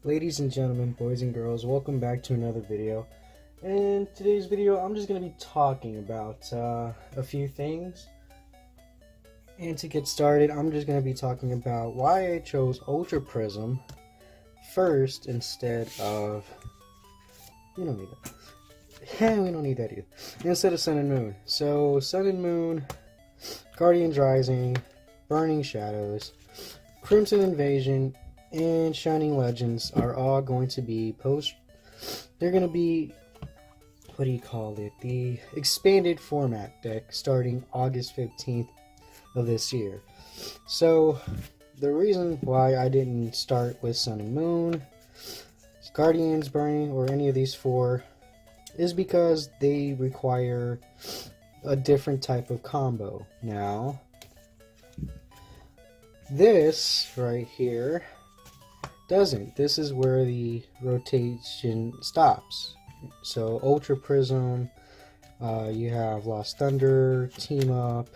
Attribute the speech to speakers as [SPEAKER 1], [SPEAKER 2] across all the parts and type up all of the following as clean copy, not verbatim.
[SPEAKER 1] Ladies and gentlemen, boys and girls, welcome back to another video. In today's video, I'm just going to be talking about a few things. And to get started, I'm just going to be talking about why I chose Ultra Prism first instead of... You don't need that. Yeah, we don't need that either. Instead of Sun and Moon. So, Sun and Moon, Guardians Rising, Burning Shadows, Crimson Invasion, and Shining Legends are all going to be they're going to be, what do you call it, the expanded format deck starting August 15th of this year. So the reason why I didn't start with Sun and Moon, Guardians, Burning, or any of these four is because they require a different type of combo. Now, this right here doesn't. This is where the rotation stops. So Ultra Prism, you have Lost Thunder, Team Up,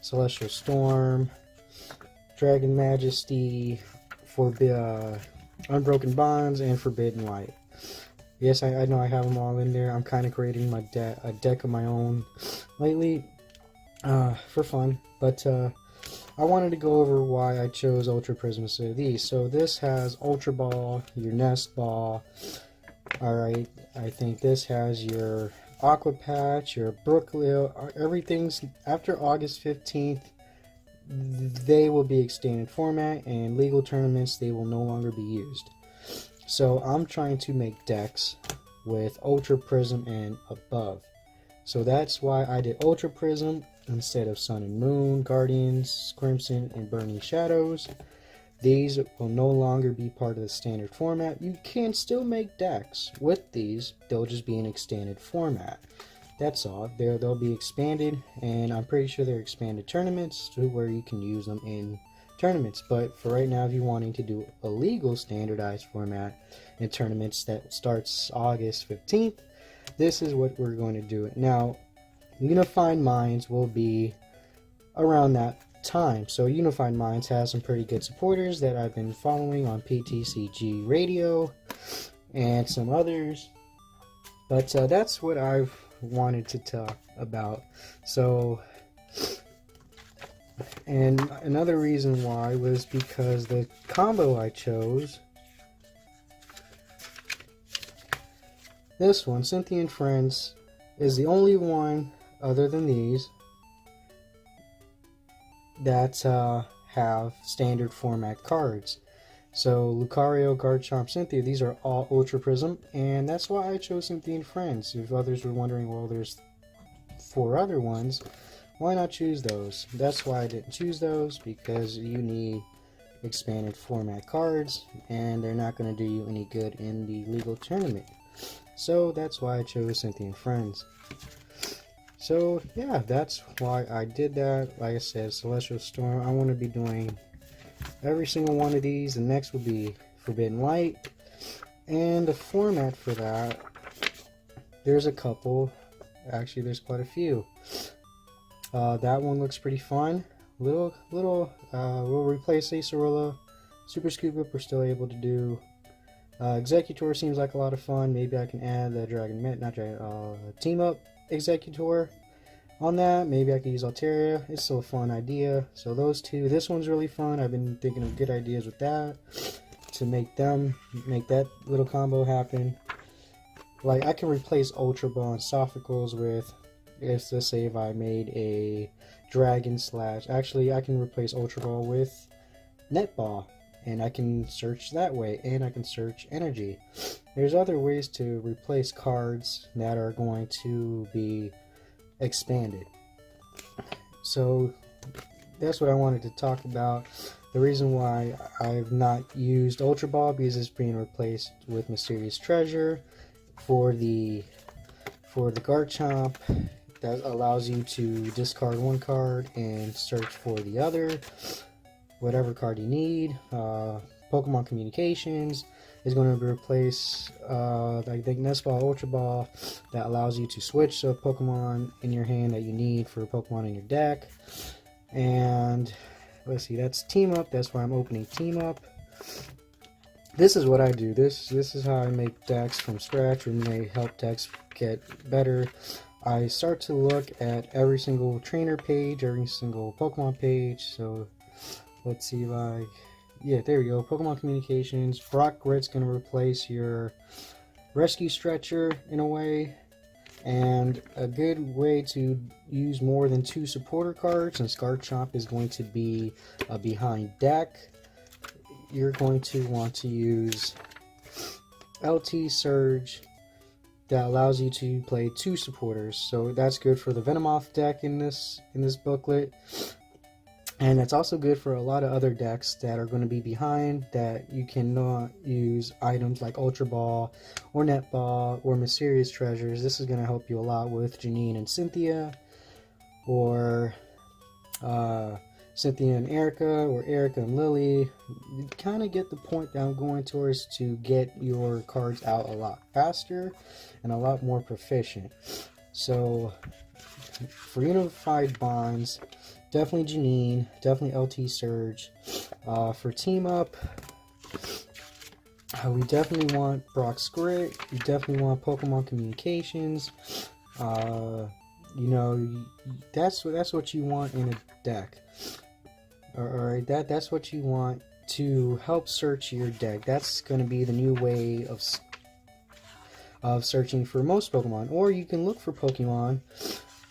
[SPEAKER 1] Celestial Storm, Dragon Majesty, Unbroken Bonds, and Forbidden Light. Yes, I know I have them all in there. I'm kind of creating a deck of my own lately for fun, but I wanted to go over why I chose Ultra Prism instead of these. So this has Ultra Ball, your Nest Ball. Alright, I think this has your Aqua Patch, your Brooklyn. Everything's after August 15th. They will be extended format, and legal tournaments they will no longer be used. So I'm trying to make decks with Ultra Prism and above. So that's why I did Ultra Prism instead of Sun and Moon, Guardians, Crimson, and Burning Shadows. These will no longer be part of the standard format. You can still make decks with these, they'll just be in extended format. That's all. They'll be expanded, and I'm pretty sure they're expanded tournaments to where you can use them in tournaments. But for right now, if you're wanting to do a legal standardized format in tournaments that starts August 15th, this is what we're going to do. Now, Unified Minds will be around that time. So Unified Minds has some pretty good supporters that I've been following on PTCG Radio and some others. But that's what I've wanted to talk about. So, and another reason why was because the combo I chose, this one, Cynthia and Friends, is the only one other than these that have standard format cards. So Lucario, Garchomp, Cynthia, these are all Ultra Prism, and that's why I chose Cynthia and Friends. If others were wondering, well, there's 4 other ones, why not choose those? That's why I didn't choose those, because you need expanded format cards, and they're not going to do you any good in the legal tournament. So that's why I chose Cynthia and Friends. So yeah, that's why I did that. Like I said, Celestial Storm, I want to be doing every single one of these. The next will be Forbidden Light, and the format for that, there's a couple. Actually, there's quite a few. That one looks pretty fun. We'll replace Acerola. Super Scoop Up we're still able to do. Executor seems like a lot of fun. Maybe I can add the Team Up Executor on that. Maybe I could use Altaria. It's still a fun idea. So those two. This one's really fun. I've been thinking of good ideas with that to make that little combo happen. Like, I can replace Ultra Ball and Sophicles with, let's say if I made a Dragon Slash. Actually, I can replace Ultra Ball with Netball, and I can search that way, and I can search Energy. There's other ways to replace cards that are going to be expanded. So that's what I wanted to talk about. The reason why I've not used Ultra Ball, because it's being replaced with Mysterious Treasure for the Garchomp. That allows you to discard one card and search for the other, whatever card you need. Pokemon Communications is going to replace, I think, Nest Ball, Ultra Ball, that allows you to switch to a Pokemon in your hand that you need for a Pokemon in your deck. And let's see, that's Team Up. That's why I'm opening Team Up. this is what I do. This is how I make decks from scratch and may help decks get better. I start to look at every single trainer page, every single Pokemon page. So let's see, like, yeah, there we go. Pokemon Communications. Brock Grit's going to replace your Rescue Stretcher in a way. And a good way to use more than 2 supporter cards, since Garchomp is going to be a behind deck, you're going to want to use LT Surge. That allows you to play 2 supporters, so that's good for the Venomoth deck in this booklet, and it's also good for a lot of other decks that are going to be behind that you cannot use items like Ultra Ball or Net Ball or Mysterious Treasures. This is going to help you a lot with Janine and Cynthia, or Cynthia and Erica, or Erica and Lily. You kind of get the point that I'm going towards, to get your cards out a lot faster and a lot more proficient. So for Unified Bonds, definitely Janine, definitely LT Surge. For Team Up, we definitely want Brock's Grit. You definitely want Pokemon Communications. You know, that's what you want in a deck. Alright, that's what you want to help search your deck. That's going to be the new way of searching for most Pokemon. Or you can look for Pokemon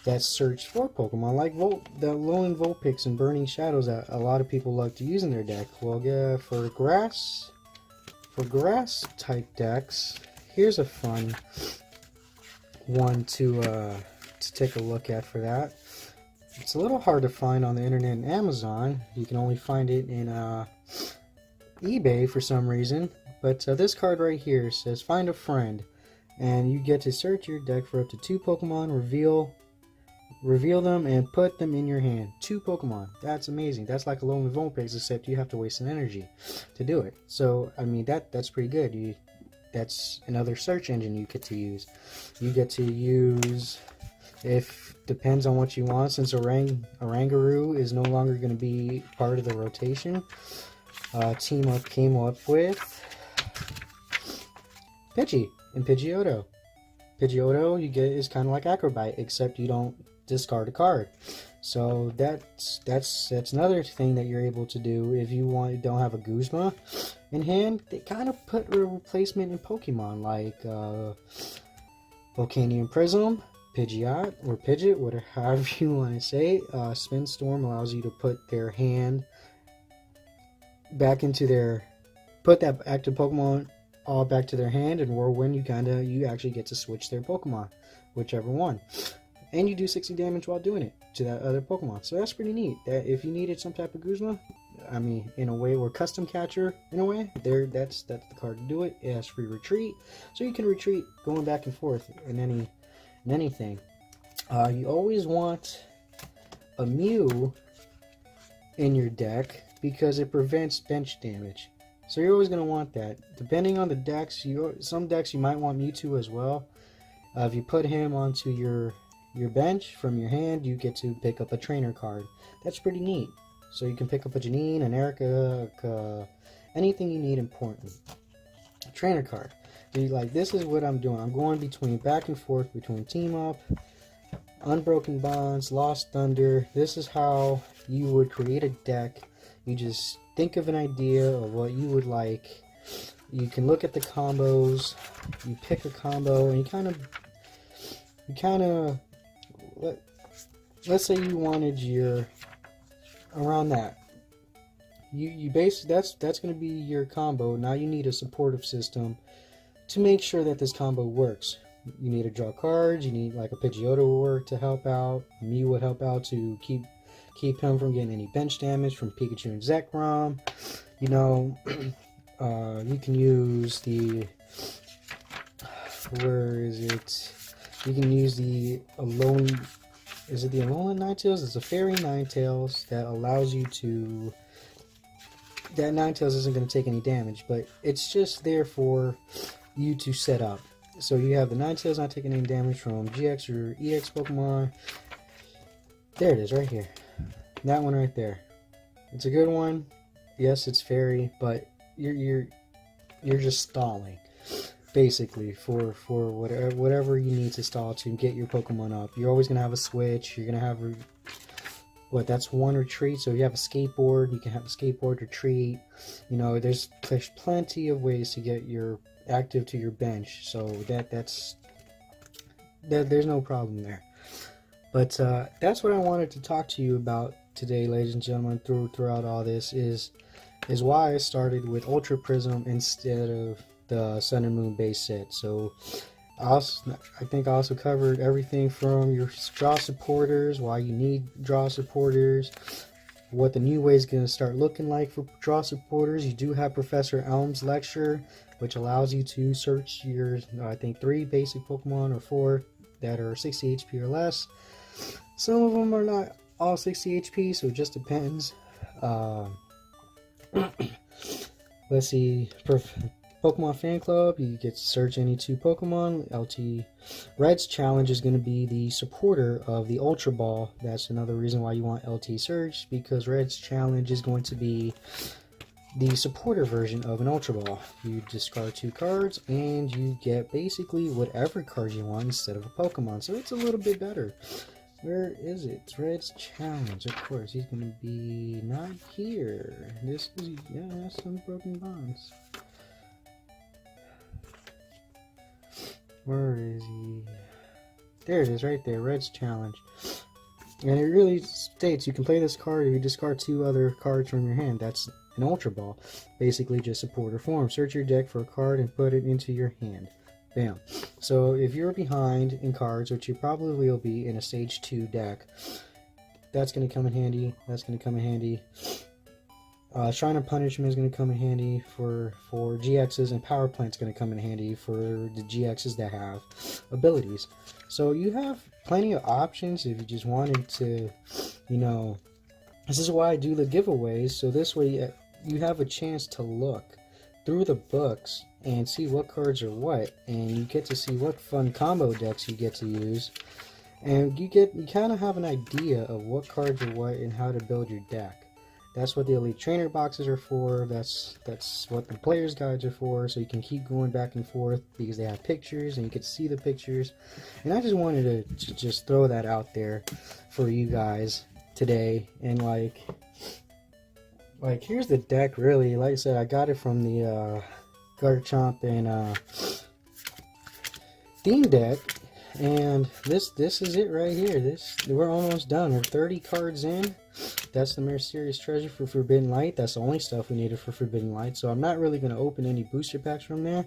[SPEAKER 1] that search for Pokemon, like the Alolan Vulpix and Burning Shadows that a lot of people like to use in their deck. Well, yeah, for grass type decks, here's a fun one to take a look at for that. It's a little hard to find on the internet and Amazon. You can only find it in eBay for some reason. But this card right here says find a friend, and you get to search your deck for up to 2 Pokemon, reveal them, and put them in your hand. 2 Pokemon. That's amazing. That's like a Alolan Vulpix, except you have to waste an energy to do it. So I mean, that's pretty good. That's another search engine you get to use. You get to use, if depends on what you want, since Oranguru is no longer going to be part of the rotation. Team Up came up with Pidgey and Pidgeotto. Pidgeotto you get is kind of like Acrobite, except you don't discard a card. So that's another thing that you're able to do if you don't have a Guzma in hand. They kind of put a replacement in Pokemon, like Volcanion Prism, Pidgeot, or Pidgeot, whatever however you want to say. Spin Storm allows you to put their hand back into put that active Pokemon all back to their hand, and Whirlwind you actually get to switch their Pokemon, whichever one. And you do 60 damage while doing it to that other Pokemon. So that's pretty neat. That if you needed some type of Guzma, I mean, in a way, or Custom Catcher, in a way, that's the card to do it. It has free retreat, so you can retreat going back and forth in anything. You always want a Mew in your deck because it prevents bench damage. So you're always going to want that. Depending on the decks, some decks you might want Mewtwo as well. If you put him onto your bench from your hand, you get to pick up a trainer card. That's pretty neat. So you can pick up a Janine, an Erica, anything you need important. A trainer card. Like, this is what I'm doing. I'm going back and forth between Team Up, Unbroken Bonds, Lost Thunder. This is how you would create a deck. You just think of an idea of what you would like. You can look at the combos. You pick a combo, and you kind of let's say you wanted around that. You basically that's going to be your combo. Now you need a supportive system to make sure that this combo works. You need to draw cards. You need, like, a Pidgeotto would work to help out. Mew would help out to keep him from getting any bench damage from Pikachu and Zekrom. You know, you can use where is it? You can use the Alolan. Is it the Alolan Ninetales? It's a Fairy Ninetales that allows you to. That Ninetales isn't going to take any damage, but it's just there for you to set up. So you have the Ninetales not taking any damage from GX or EX Pokemon. There it is, right here. That one right there. It's a good one. Yes, it's fairy, but you're just stalling, basically, for whatever you need to stall to get your Pokemon up. You're always gonna have a switch. You're gonna have that's one retreat. So if you have a skateboard, you can have a skateboard retreat. You know, there's plenty of ways to get your active to your bench. So there's no problem there. But that's what I wanted to talk to you about today, ladies and gentlemen. Throughout all this is why I started with Ultra Prism instead of the Sun and Moon base set. So I think I also covered everything from your draw supporters, why you need draw supporters, what the new way is going to start looking like for draw supporters. You do have Professor Elm's lecture, which allows you to search your, I think, 3 basic Pokemon or 4 that are 60 HP or less. Some of them are not all 60 HP, so it just depends. Let's see. Pokemon Fan Club, you get to search any 2 Pokemon. LT Red's challenge is going to be the supporter of the Ultra Ball. That's another reason why you want LT Search, because Red's challenge is going to be the supporter version of an Ultra Ball. You discard 2 cards and you get basically whatever card you want instead of a Pokemon. So it's a little bit better. Where is it? It's Red's challenge. Of course, he's going to be not here. This is, yeah, that's some broken bonds. Where is he? There it is, right there. Red's challenge. And it really states you can play this card if you discard 2 other cards from your hand. That's an Ultra Ball. Basically just supporter form. Search your deck for a card and put it into your hand. Bam. So if you're behind in cards, which you probably will be in a Stage 2 deck, that's going to come in handy. That's going to come in handy. Shrine of Punishment is going to come in handy for GXs, and Power Plant's going to come in handy for the GXs that have abilities. So you have plenty of options if you just wanted to, you know, this is why I do the giveaways, so this way you have a chance to look through the books and see what cards are what, and you get to see what fun combo decks you get to use, and you kind of have an idea of what cards are what and how to build your deck. That's what the Elite Trainer boxes are for. That's what the player's guides are for, so you can keep going back and forth because they have pictures and you get to see the pictures. And I just wanted to just throw that out there for you guys today. And like here's the deck, really. Like I said, I got it from the Garchomp and theme deck. And this is it right here. We're almost done. We're 30 cards in. That's the Mysterious Treasure for Forbidden Light. That's the only stuff we needed for Forbidden Light. So I'm not really going to open any booster packs from there.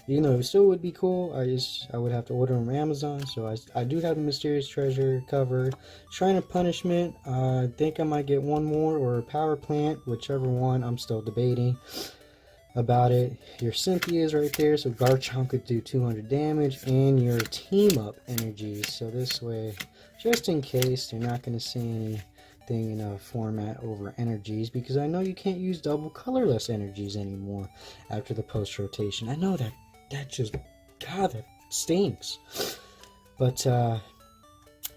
[SPEAKER 1] Even though it still would be cool, I would have to order them from Amazon. So I do have the Mysterious Treasure covered. Shrine of Punishment. I think I might get one more, or a Power Plant, whichever one. I'm still debating about it. Your Cynthia is right there, so Garchomp could do 200 damage, and your Team Up energies. So this way, just in case, you're not going to see anything in a format over energies, because I know you can't use double colorless energies anymore after the post rotation. I know that just, God, that stinks. But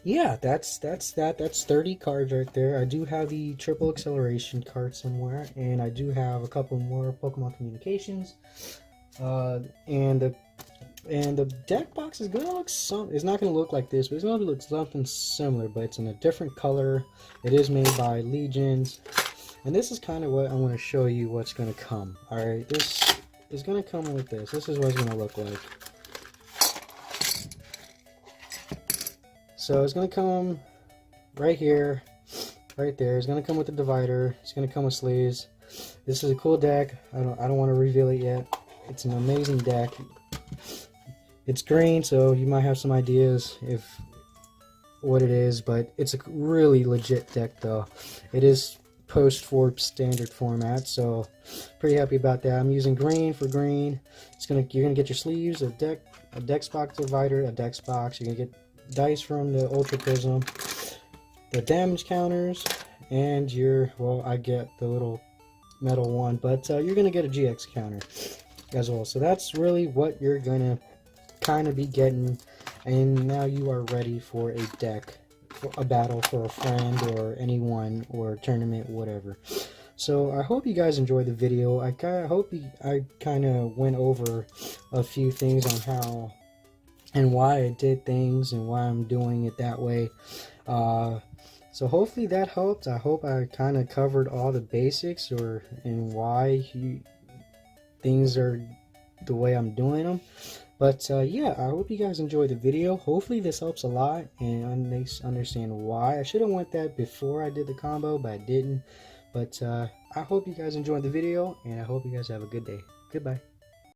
[SPEAKER 1] yeah, that's 30 cards right there. I do have the Triple Acceleration card somewhere, and I do have a couple more Pokemon Communications. And the deck box is gonna look it's not gonna look like this, but it's gonna look something similar, but it's in a different color. It is made by Legions, and this is kind of what I want to show you what's gonna come. All right, this is gonna come with this. This is what it's gonna look like. So it's going to come right here, right there. It's going to come with the divider. It's going to come with sleeves. This is a cool deck. I don't want to reveal it yet. It's an amazing deck. It's green, so you might have some ideas if what it is, but it's a really legit deck though. It is post for standard format, so pretty happy about that. I'm using green for green. You're gonna get your sleeves, a dex box divider, a dex box. You're gonna get dice from the Ultra Prism, the damage counters, and I get the little metal one, but you're gonna get a GX counter as well. So that's really what you're gonna kind of be getting, and now you are ready for a deck, for a battle for a friend or anyone, or a tournament, whatever. So I hope you guys enjoyed the video. I kind of went over a few things on how and why I did things and why I'm doing it that way. So hopefully that helped. I hope I kind of covered all the basics and why things are the way I'm doing them. But yeah, I hope you guys enjoyed the video. Hopefully this helps a lot and makes understand why. I should have went that before I did the combo, but I didn't. But I hope you guys enjoyed the video, and I hope you guys have a good day. Goodbye.